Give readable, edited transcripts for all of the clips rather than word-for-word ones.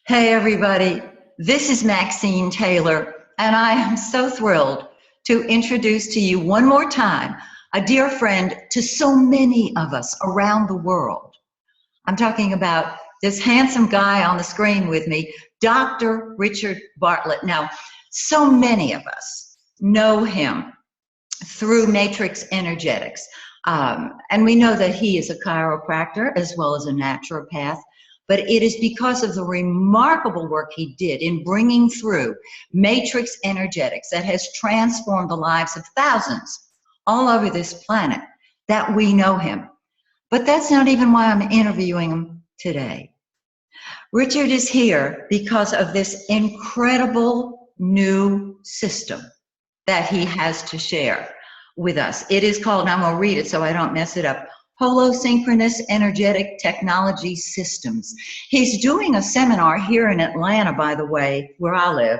Hey everybody, this is Maxine Taylor, and I am so thrilled to introduce to you one more time a dear friend to so many of us around the world. I'm talking about this handsome guy on the screen with me, Dr. Richard Bartlett. Now, so many of us know him through matrix energetics. And we know that he is a chiropractor as well as a naturopath, but it is because of the remarkable work he did in bringing through matrix energetics that has transformed the lives of thousands all over this planet that we know him. But that's not even why I'm interviewing him today. Richard is here because of this incredible new system that he has to share with us. It is called, and I'm going to read it so I don't mess it up, Holo-Synchronous Energetic Technology Systems. He's doing a seminar here in Atlanta, by the way, where I live,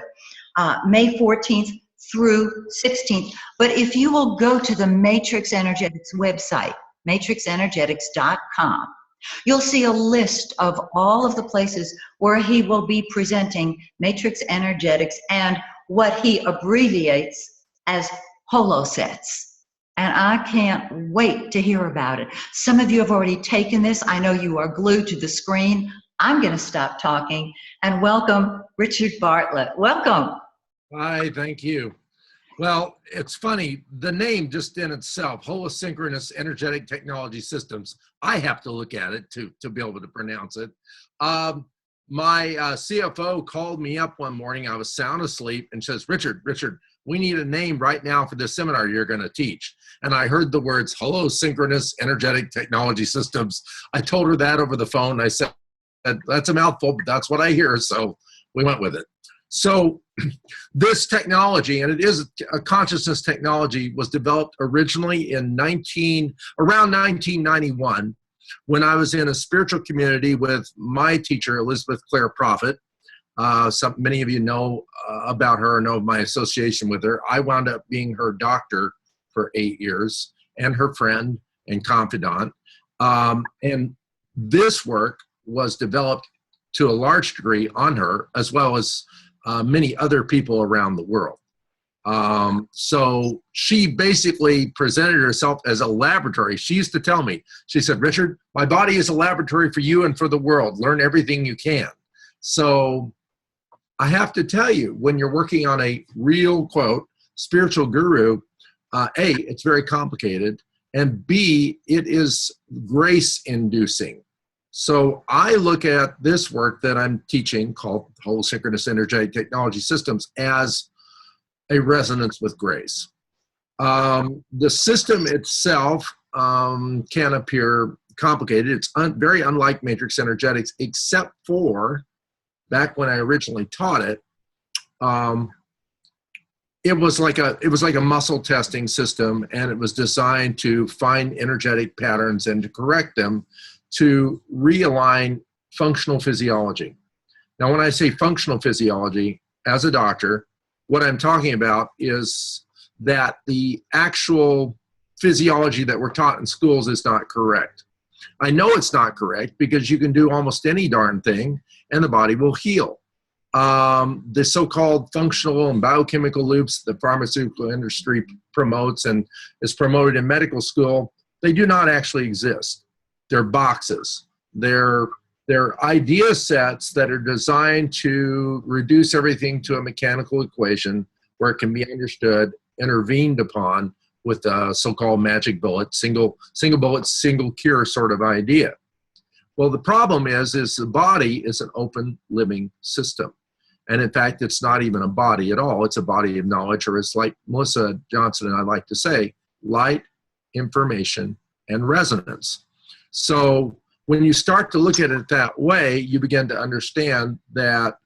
May 14th through 16th. But if you will go to the Matrix Energetics website, matrixenergetics.com, you'll see a list of all of the places where he will be presenting Matrix Energetics and what he abbreviates as Holo-Sets. And I can't wait to hear about it. Some of you have already taken this. I know you are glued to the screen. I'm going to stop talking and welcome Richard Bartlett. Welcome. Hi, thank you. Well, it's funny, the name just in itself, Holo-Synchronous Energetic Technology Systems, I have to look at it to be able to pronounce it. My CFO called me up one morning, I was sound asleep, and says, Richard, we need a name right now for this seminar you're going to teach. And I heard the words Holo-Synchronous Energetic Technology Systems. I told her that over the phone. I said, that's a mouthful, but that's what I hear. So we went with it. So this technology, and it is a consciousness technology, was developed originally in around 1991 when I was in a spiritual community with my teacher, Elizabeth Clare Prophet. Many of you know about her, know of my association with her. I wound up being her doctor for 8 years and her friend and confidant. And this work was developed to a large degree on her, as well as many other people around the world. So she basically presented herself as a laboratory. She used to tell me, she said, Richard, my body is a laboratory for you and for the world. Learn everything you can. So I have to tell you, when you're working on a real, quote, spiritual guru, A, it's very complicated, and B, it is grace-inducing. So I look at this work that I'm teaching, called Holo-Synchronous Energetic Technology Systems, as a resonance with grace. The system itself can appear complicated. It's very unlike matrix energetics, except for back when I originally taught it, it was like a muscle testing system, and it was designed to find energetic patterns and to correct them to realign functional physiology. Now, when I say functional physiology, as a doctor, what I'm talking about is that the actual physiology that we're taught in schools is not correct. I know it's not correct because you can do almost any darn thing and the body will heal. The so-called functional and biochemical loops the pharmaceutical industry promotes and is promoted in medical school, they do not actually exist. They're boxes. They're idea sets that are designed to reduce everything to a mechanical equation where it can be understood, intervened upon with a so-called magic bullet, single bullet, single cure sort of idea. Well, the problem is the body is an open living system. And in fact, it's not even a body at all. It's a body of knowledge, or it's like Melissa Johnson and I like to say, light, information, and resonance. So when you start to look at it that way, you begin to understand that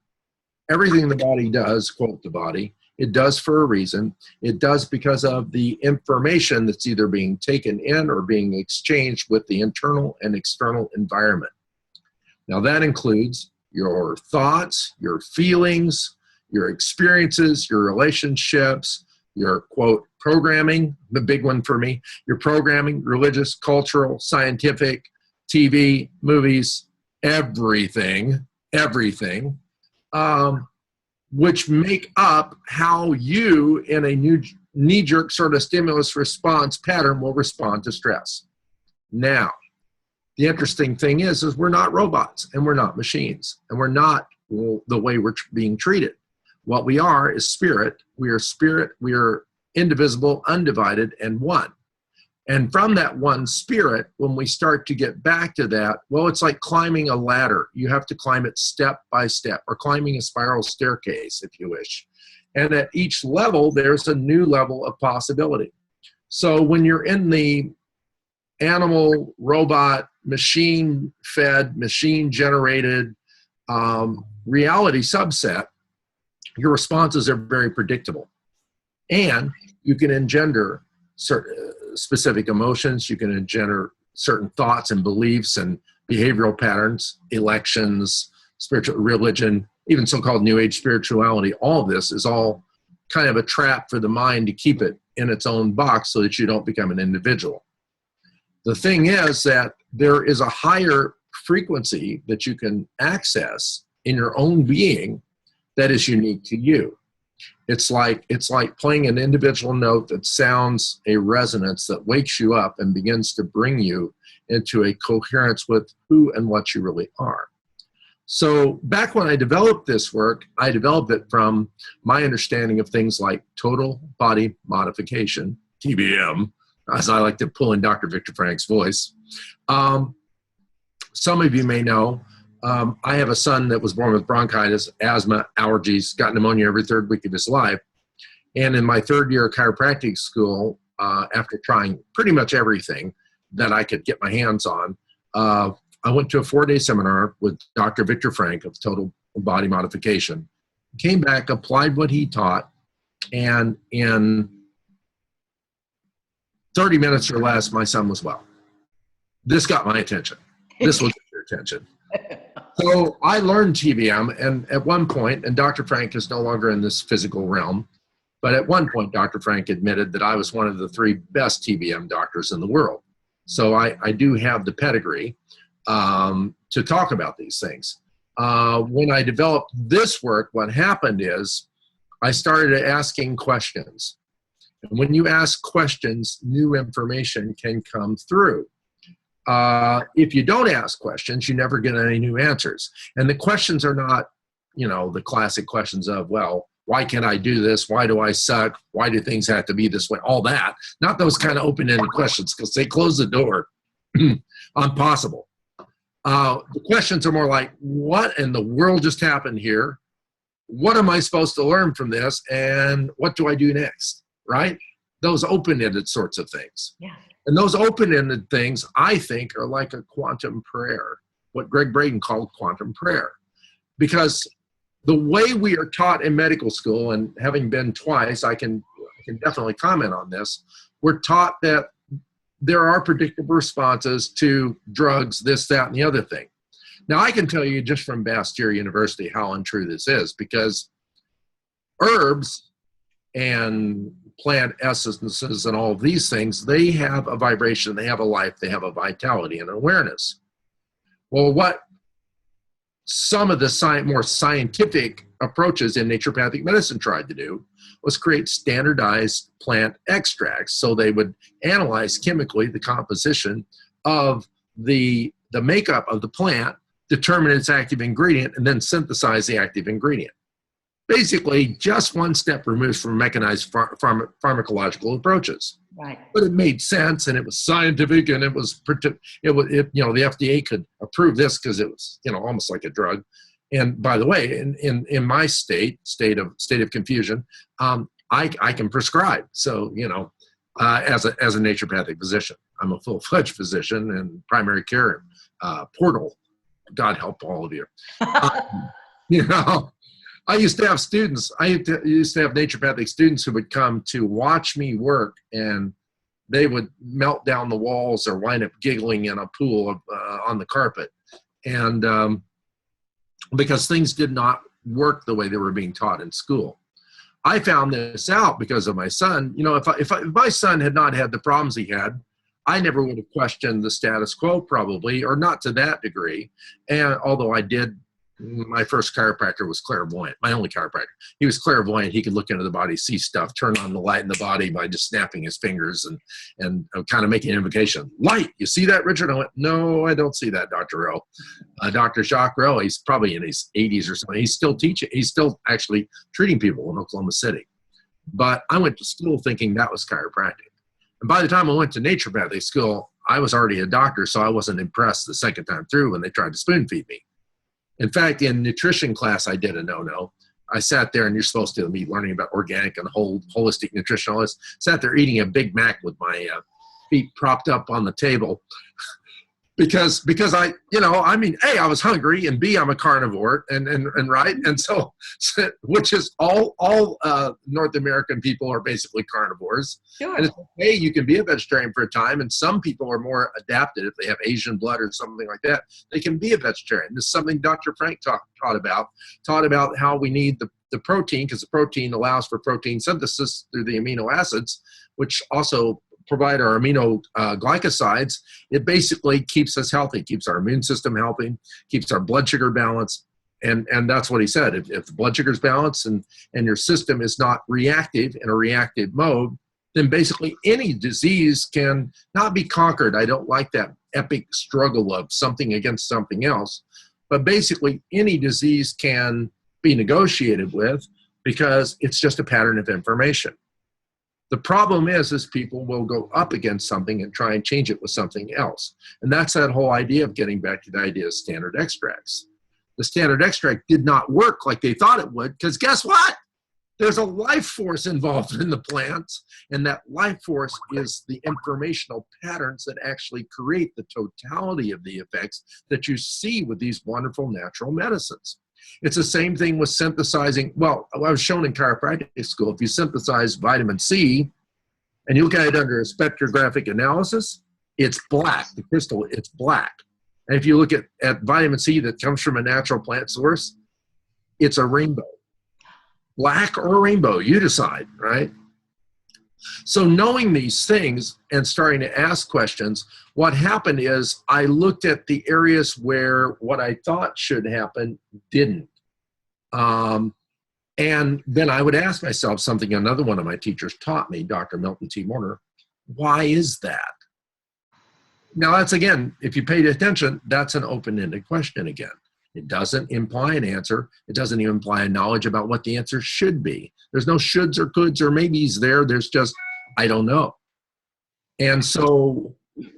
everything the body does, quote the body, it does for a reason. It does because of the information that's either being taken in or being exchanged with the internal and external environment. Now that includes your thoughts, your feelings, your experiences, your relationships, your, quote, programming, the big one for me, your programming, religious, cultural, scientific, TV, movies, everything, which make up how you, in a new knee-jerk sort of stimulus response pattern, will respond to stress. Now, the interesting thing is we're not robots, and we're not machines, and we're not the way we're being treated. What we are is spirit. We are spirit. We are indivisible, undivided, and one. And from that one spirit, when we start to get back to that, well, it's like climbing a ladder. You have to climb it step by step, or climbing a spiral staircase, if you wish. And at each level, there's a new level of possibility. So when you're in the animal, robot, machine-fed, machine-generated reality subset, your responses are very predictable. And you can engender certain specific emotions. You can engender certain thoughts and beliefs and behavioral patterns, elections, spiritual religion, even so-called New Age spirituality. All of this is all kind of a trap for the mind to keep it in its own box so that you don't become an individual. The thing is that there is a higher frequency that you can access in your own being that is unique to you. It's like playing an individual note that sounds a resonance that wakes you up and begins to bring you into a coherence with who and what you really are. So back when I developed this work, I developed it from my understanding of things like total body modification, TBM, as I like to pull in Dr. Viktor Frankl's voice. Some of you may know, I have a son that was born with bronchitis, asthma, allergies, got pneumonia every third week of his life. And in my third year of chiropractic school, after trying pretty much everything that I could get my hands on, I went to a 4-day seminar with Dr. Viktor Frankl of total body modification, came back, applied what he taught, and in 30 minutes or less, my son was well. This got my attention. This was your attention. So I learned TBM, and at one point, and Dr. Frank is no longer in this physical realm, but at one point, Dr. Frank admitted that I was one of the 3 best TBM doctors in the world. So I do have the pedigree to talk about these things. When I developed this work, what happened is I started asking questions. And when you ask questions, new information can come through. If you don't ask questions, you never get any new answers. And the questions are not, the classic questions of, well, why can't I do this? Why do I suck? Why do things have to be this way? All that. Not those kind of open-ended questions, because they close the door on possible. The questions are more like, what in the world just happened here? What am I supposed to learn from this? And what do I do next? Right? Those open-ended sorts of things. Yeah. And those open-ended things, I think, are like a quantum prayer, what Greg Braden called quantum prayer. Because the way we are taught in medical school, and having been twice, I can definitely comment on this, we're taught that there are predictable responses to drugs, this, that, and the other thing. Now, I can tell you just from Bastyr University how untrue this is, because herbs and plant essences and all of these things, they have a vibration, they have a life, they have a vitality and awareness. Well, what some of the more scientific approaches in naturopathic medicine tried to do was create standardized plant extracts. So they would analyze chemically the composition of the makeup of the plant, determine its active ingredient, and then synthesize the active ingredient. Basically, just one step removed from mechanized pharmacological approaches. Right. But it made sense, and it was scientific, and the FDA could approve this because it was, almost like a drug. And by the way, in my state of confusion, I can prescribe. So, as a naturopathic physician, I'm a full-fledged physician and primary care portal. God help all of you. I used to have students. I used to have naturopathic students who would come to watch me work, and they would melt down the walls or wind up giggling in a pool on the carpet, and because things did not work the way they were being taught in school. I found this out because of my son. If my son had not had the problems he had, I never would have questioned the status quo, probably, or not to that degree. And although I did My first chiropractor was clairvoyant, my only chiropractor. He was clairvoyant. He could look into the body, see stuff, turn on the light in the body by just snapping his fingers and kind of making an invocation. Light, you see that, Richard? I went, no, I don't see that, Dr. Rowe. Dr. Jacques Rowe, he's probably in his 80s or something. He's still teaching. He's still actually treating people in Oklahoma City. But I went to school thinking that was chiropractic. And by the time I went to naturopathic school, I was already a doctor, so I wasn't impressed the second time through when they tried to spoon feed me. In fact, in nutrition class, I did a no-no. I sat there, and you're supposed to be learning about organic and holistic nutrition, all this. Sat there eating a Big Mac with my feet propped up on the table because I, I mean, A, I was hungry, and B, I'm a carnivore, and right, and so which is all North American people are basically carnivores. Sure. And it's okay, you can be a vegetarian for a time, and some people are more adapted if they have Asian blood or something like that. They can be a vegetarian. This is something Dr. Frank taught about how we need the protein, because the protein allows for protein synthesis through the amino acids, which also provide our amino glycosides. It basically keeps us healthy, keeps our immune system healthy, keeps our blood sugar balanced. And that's what he said. If the blood sugar is balanced and your system is not reactive in a reactive mode, then basically any disease can not be conquered. I don't like that epic struggle of something against something else. But basically any disease can be negotiated with because it's just a pattern of information. The problem is people will go up against something and try and change it with something else. And that's that whole idea of getting back to the idea of standard extracts. The standard extract did not work like they thought it would, because guess what? There's a life force involved in the plants, and that life force is the informational patterns that actually create the totality of the effects that you see with these wonderful natural medicines. It's the same thing with synthesizing. Well, I was shown in chiropractic school, if you synthesize vitamin C and you look at it under a spectrographic analysis, it's black. The crystal, it's black. And if you look at vitamin C that comes from a natural plant source, it's a rainbow. Black or rainbow, you decide, right? So knowing these things and starting to ask questions, what happened is I looked at the areas where what I thought should happen didn't. And then I would ask myself something another one of my teachers taught me, Dr. Milton T. Warner, why is that? Now that's, again, if you paid attention, that's an open-ended question again. It doesn't imply an answer. It doesn't even imply a knowledge about what the answer should be. There's no shoulds or coulds or maybes there. There's just, I don't know. And so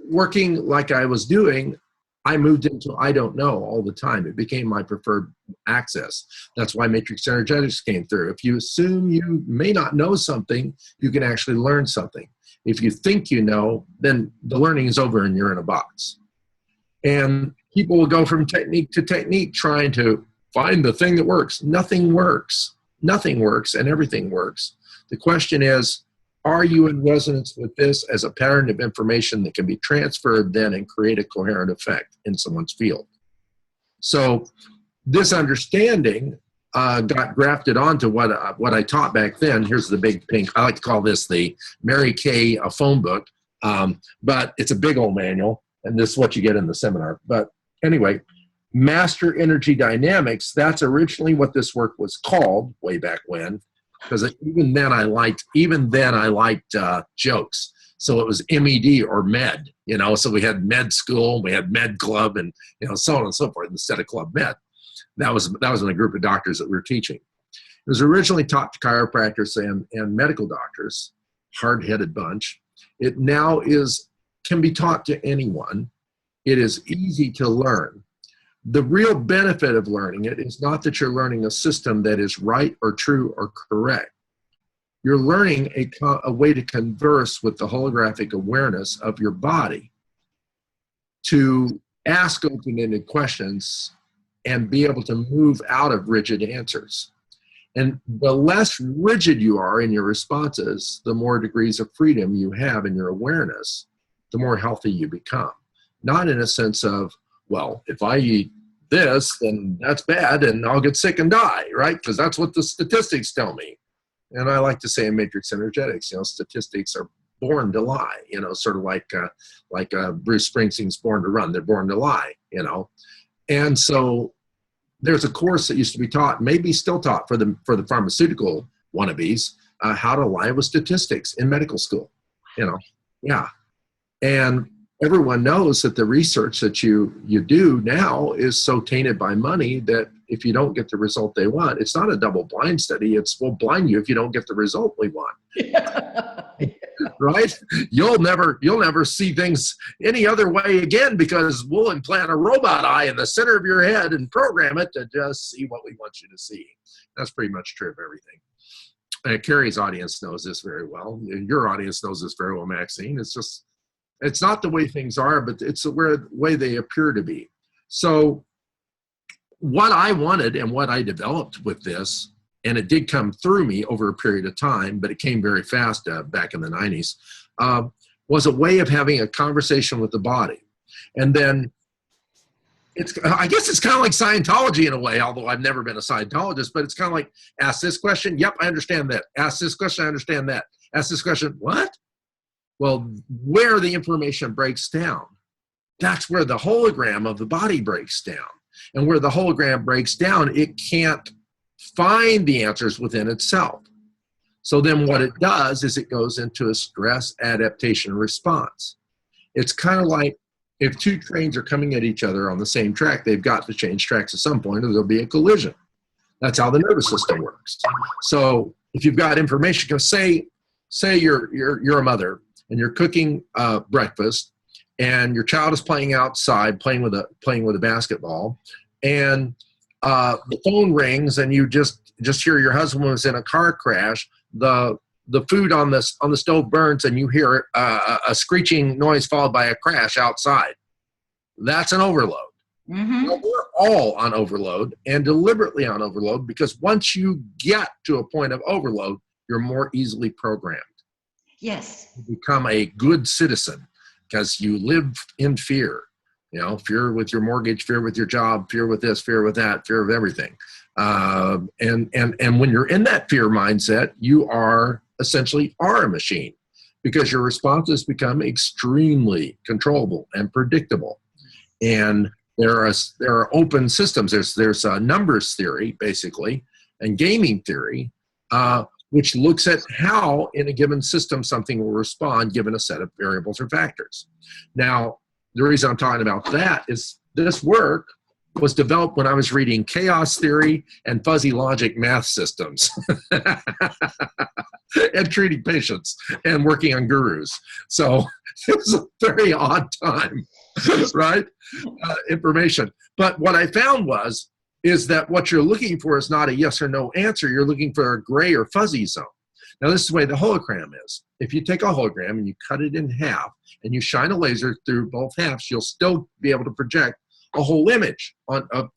working like I was doing, I moved into I don't know all the time. It became my preferred access. That's why matrix energetics came through. If you assume you may not know something, you can actually learn something. If you think you know, then the learning is over and you're in a box. And people will go from technique to technique trying to find the thing that works. Nothing works. Nothing works and everything works. The question is, are you in resonance with this as a pattern of information that can be transferred then and create a coherent effect in someone's field? So this understanding got grafted onto what I taught back then. Here's the big pink. I like to call this the Mary Kay phone book, but it's a big old manual, and this is what you get in the seminar. But anyway, Master Energy Dynamics, that's originally what this work was called way back when, because even then I liked jokes. So it was MED or med, so we had med school, we had med club, and so on and so forth instead of club med. That was in a group of doctors that we were teaching. It was originally taught to chiropractors and medical doctors, hard-headed bunch. It now can be taught to anyone. It is easy to learn. The real benefit of learning it is not that you're learning a system that is right or true or correct. You're learning a way to converse with the holographic awareness of your body, to ask open-ended questions and be able to move out of rigid answers. And the less rigid you are in your responses, the more degrees of freedom you have in your awareness, the more healthy you become. Not in a sense of, well, if I eat this, then that's bad and I'll get sick and die, right? Because that's what the statistics tell me. And I like to say in matrix energetics, statistics are born to lie, sort of like Bruce Springsteen's Born to Run. They're born to lie, And so there's a course that used to be taught, maybe still taught for the pharmaceutical wannabes, how to lie with statistics in medical school. Yeah. And everyone knows that the research that you do now is so tainted by money that if you don't get the result they want, it's not a double-blind study. We'll blind you if you don't get the result we want. Right? You'll never see things any other way again, because we'll implant a robot eye in the center of your head and program it to just see what we want you to see. That's pretty much true of everything. Carrie's audience knows this very well. Your audience knows this very well, Maxine. It's not the way things are, but it's the way they appear to be. So what I wanted and what I developed with this, and it did come through me over a period of time, but it came very fast back in the 90s, was a way of having a conversation with the body. And then I guess it's kind of like Scientology in a way, although I've never been a Scientologist, but it's kind of like, ask this question, yep, I understand that. Ask this question, I understand that. Ask this question, what? Well, where the information breaks down, that's where the hologram of the body breaks down. And where the hologram breaks down, it can't find the answers within itself. So then what it does is it goes into a stress adaptation response. It's kind of like if two trains are coming at each other on the same track, they've got to change tracks at some point or there'll be a collision. That's how the nervous system works. So if you've got information, because say you're a mother and you're cooking breakfast, and your child is playing outside, playing with a basketball, and the phone rings, and you just hear your husband was in a car crash. The food on the stove burns, and you hear a screeching noise followed by a crash outside. That's an overload. Mm-hmm. Well, we're all on overload, and deliberately on overload, because once you get to a point of overload, you're more easily programmed. Yes. You become a good citizen because you live in fear. Fear with your mortgage, fear with your job, fear with this, fear with that, fear of everything. And when you're in that fear mindset, you are essentially a machine, because your responses become extremely controllable and predictable. And there are open systems. There's a numbers theory, basically, and gaming theory, which looks at how in a given system something will respond given a set of variables or factors. Now, the reason I'm talking about that is this work was developed when I was reading chaos theory and fuzzy logic math systems and treating patients and working on gurus. So it was a very odd time, right? Information. But what I found is that what you're looking for is not a yes or no answer. You're looking for a gray or fuzzy zone. Now, this is the way the hologram is. If you take a hologram and you cut it in half and you shine a laser through both halves, you'll still be able to project a whole image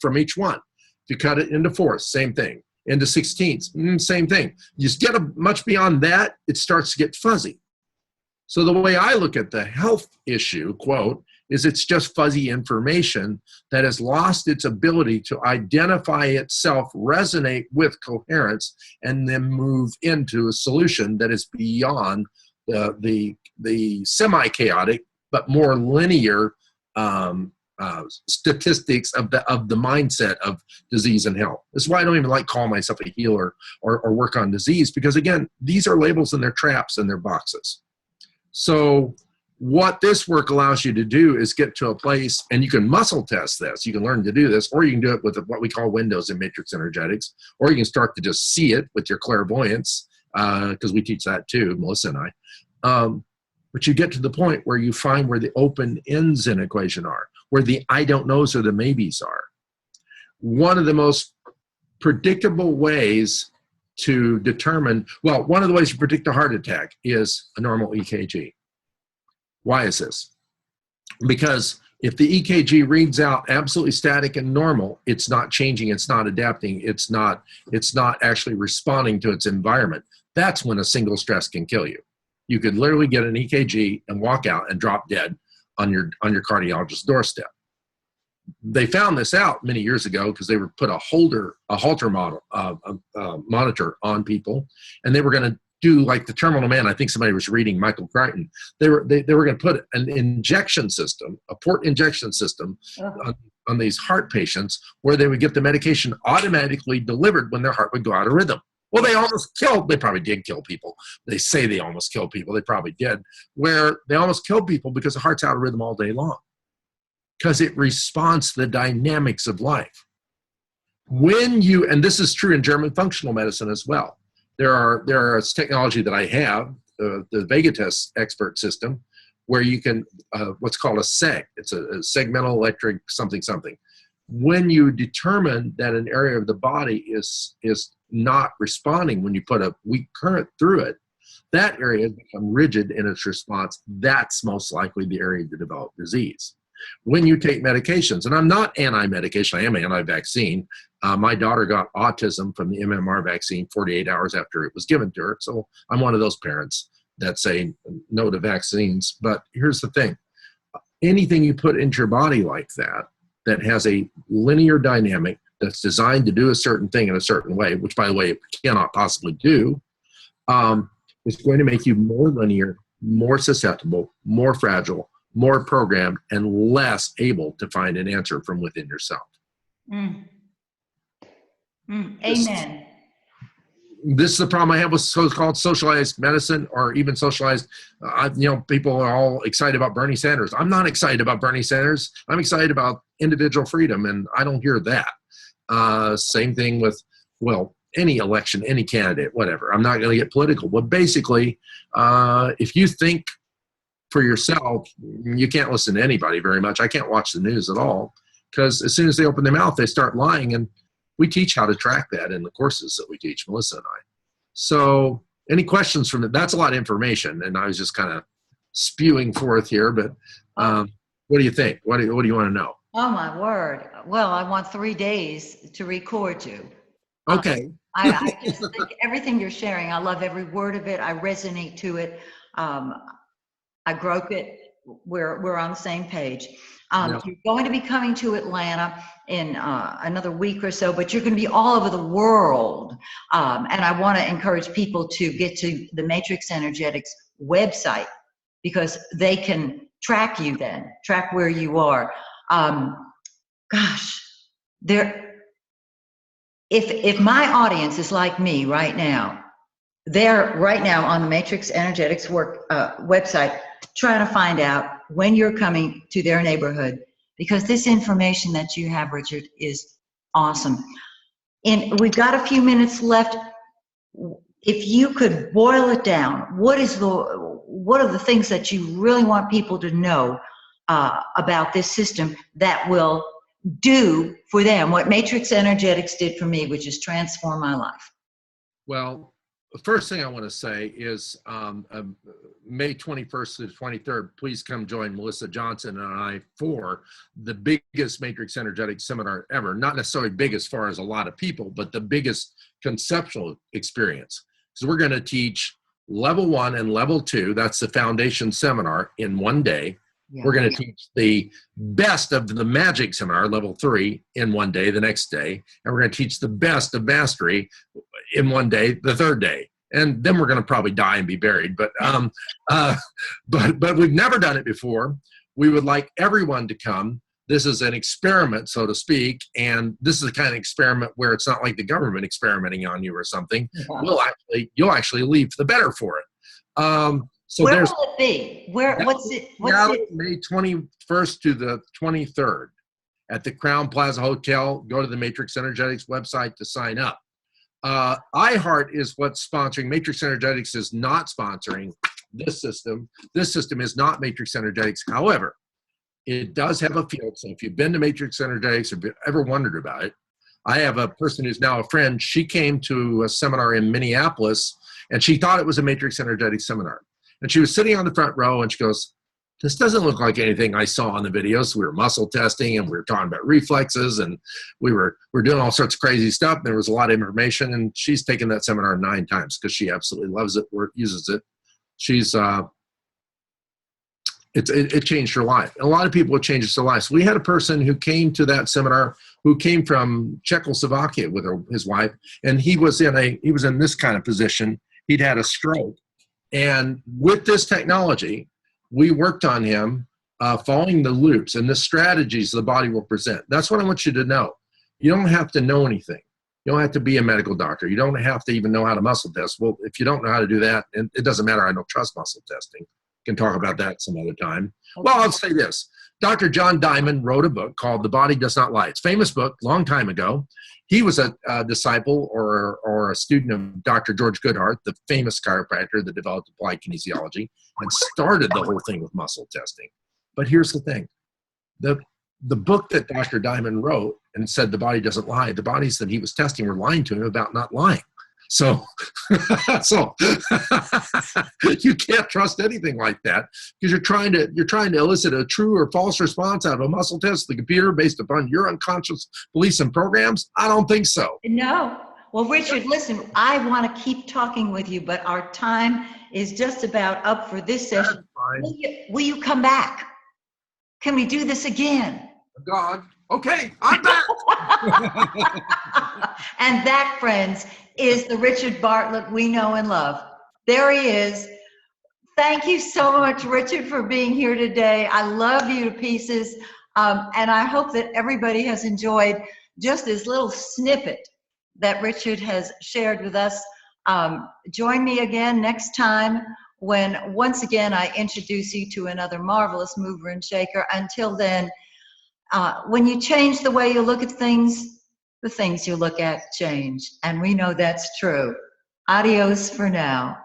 from each one. If you cut it into fourths, same thing. Into sixteenths, same thing. You just get much beyond that, it starts to get fuzzy. So the way I look at the health issue, quote, is it's just fuzzy information that has lost its ability to identify itself, resonate with coherence, and then move into a solution that is beyond the semi-chaotic but more linear statistics of the mindset of disease and health. This is why I don't even like call myself a healer or work on disease, because again, these are labels and they're traps and they're boxes. So what this work allows you to do is get to a place, and you can muscle test this. You can learn to do this, or you can do it with what we call windows in matrix energetics, or you can start to just see it with your clairvoyance, because we teach that too, Melissa and I. But you get to the point where you find where the open ends in equation are, where the I don't knows or the maybes are. One of the most predictable ways to determine, well, one of the ways you predict a heart attack is a normal EKG. Why is this? Because if the EKG reads out absolutely static and normal, it's not changing, it's not adapting, it's not actually responding to its environment. That's when a single stress can kill you. You could literally get an EKG and walk out and drop dead on your cardiologist's doorstep. They found this out many years ago because they were put a Holter monitor on people, and they were going to do like the Terminal Man. I think somebody was reading Michael Crichton. They were going to put an injection system, a port injection system, on on these heart patients where they would get the medication automatically delivered when their heart would go out of rhythm. Well, they probably did kill people. They say they almost killed people. They probably did, where they almost killed people because the heart's out of rhythm all day long, because it responds to the dynamics of life. And this is true in German functional medicine as well. There is technology that I have, the Vegatest expert system, where you can, what's called a SEG. It's a segmental electric something. When you determine that an area of the body is not responding when you put a weak current through it, that area has become rigid in its response. That's most likely the area to develop disease. When you take medications, and I'm not anti-medication, I am anti-vaccine. My daughter got autism from the MMR vaccine 48 hours after it was given to her. So I'm one of those parents that say no to vaccines. But here's the thing. Anything you put into your body like that has a linear dynamic that's designed to do a certain thing in a certain way, which, by the way, it cannot possibly do, is going to make you more linear, more susceptible, more fragile, more programmed, and less able to find an answer from within yourself. Amen. This is the problem I have with so-called socialized medicine, or even socialized, people are all excited about Bernie Sanders. I'm not excited about Bernie Sanders. I'm excited about individual freedom, and I don't hear that. Same thing with, any election, any candidate, whatever. I'm not going to get political. But basically, if you think for yourself, you can't listen to anybody very much. I can't watch the news at all, because as soon as they open their mouth, they start lying, and we teach how to track that in the courses that we teach, Melissa and I. So any questions from it? That's a lot of information, and I was just kind of spewing forth here, but what do you think? What do you want to know? Oh, my word. Well, I want 3 days to record you. Okay. I just think everything you're sharing, I love every word of it. I resonate to it. I broke it. We're on the same page. Yeah. You're going to be coming to Atlanta in another week or so, but you're going to be all over the world. And I want to encourage people to get to the Matrix Energetics website, because they can track you then, track where you are. If my audience is like me right now, they're right now on the Matrix Energetics website trying to find out when you're coming to their neighborhood, because this information that you have, Richard, is awesome. And we've got a few minutes left. If you could boil it down, what are the things that you really want people to know about this system that will do for them what Matrix Energetics did for me, which is transform my life? Well, the first thing I want to say is May 21st to the 23rd, please come join Melissa Johnson and I for the biggest Matrix Energetic seminar ever. Not necessarily big as far as a lot of people, but the biggest conceptual experience. So we're going to teach level 1 and level 2. That's the foundation seminar in one day. Yeah. We're going to teach the best of the magic seminar, level 3, in one day, the next day. And we're going to teach the best of mastery in one day, the third day. And then we're going to probably die and be buried. But we've never done it before. We would like everyone to come. This is an experiment, so to speak. And this is the kind of experiment where it's not like the government experimenting on you or something. Yeah. You'll actually leave the better for it. So where will it be? What's it? May 21st to the 23rd at the Crown Plaza Hotel. Go to the Matrix Energetics website to sign up. iHeart is what's sponsoring. Matrix Energetics is not sponsoring this system. This system is not Matrix Energetics. However, it does have a field. So if you've been to Matrix Energetics or ever wondered about it, I have a person who's now a friend. She came to a seminar in Minneapolis, and she thought it was a Matrix Energetics seminar. And she was sitting on the front row, and she goes, this doesn't look like anything I saw on the videos. We were muscle testing, and we were talking about reflexes, and we're doing all sorts of crazy stuff. There was a lot of information, and she's taken that seminar 9 times because she absolutely loves it, uses it. She's it changed her life. And a lot of people, it changes their lives. We had a person who came to that seminar who came from Czechoslovakia with his wife, and he was in this kind of position. He'd had a stroke. And with this technology, we worked on him following the loops and the strategies the body will present. That's what I want you to know. You don't have to know anything. You don't have to be a medical doctor. You don't have to even know how to muscle test. Well, if you don't know how to do that, and it doesn't matter, I don't trust muscle testing. We can talk about that some other time. Okay. Well, I'll say this. Dr. John Diamond wrote a book called The Body Does Not Lie. It's a famous book, long time ago. He was a disciple or a student of Dr. George Goodhart, the famous chiropractor that developed applied kinesiology and started the whole thing with muscle testing. But here's the thing. The book that Dr. Diamond wrote and said the body doesn't lie, the bodies that he was testing were lying to him about not lying. So, you can't trust anything like that because you're trying to elicit a true or false response out of a muscle test, the computer, based upon your unconscious beliefs and programs. I don't think so. No. Well, Richard, listen, I want to keep talking with you, but our time is just about up for this session. Will you come back? Can we do this again? God. Okay, I'm back. And that, friends, is the Richard Bartlett we know and love. There he is. Thank you so much, Richard, for being here today. I love you to pieces. And I hope that everybody has enjoyed just this little snippet that Richard has shared with us. Join me again next time when, once again, I introduce you to another marvelous mover and shaker. Until then, when you change the way you look at things, the things you look at change. And we know that's true. Adios for now.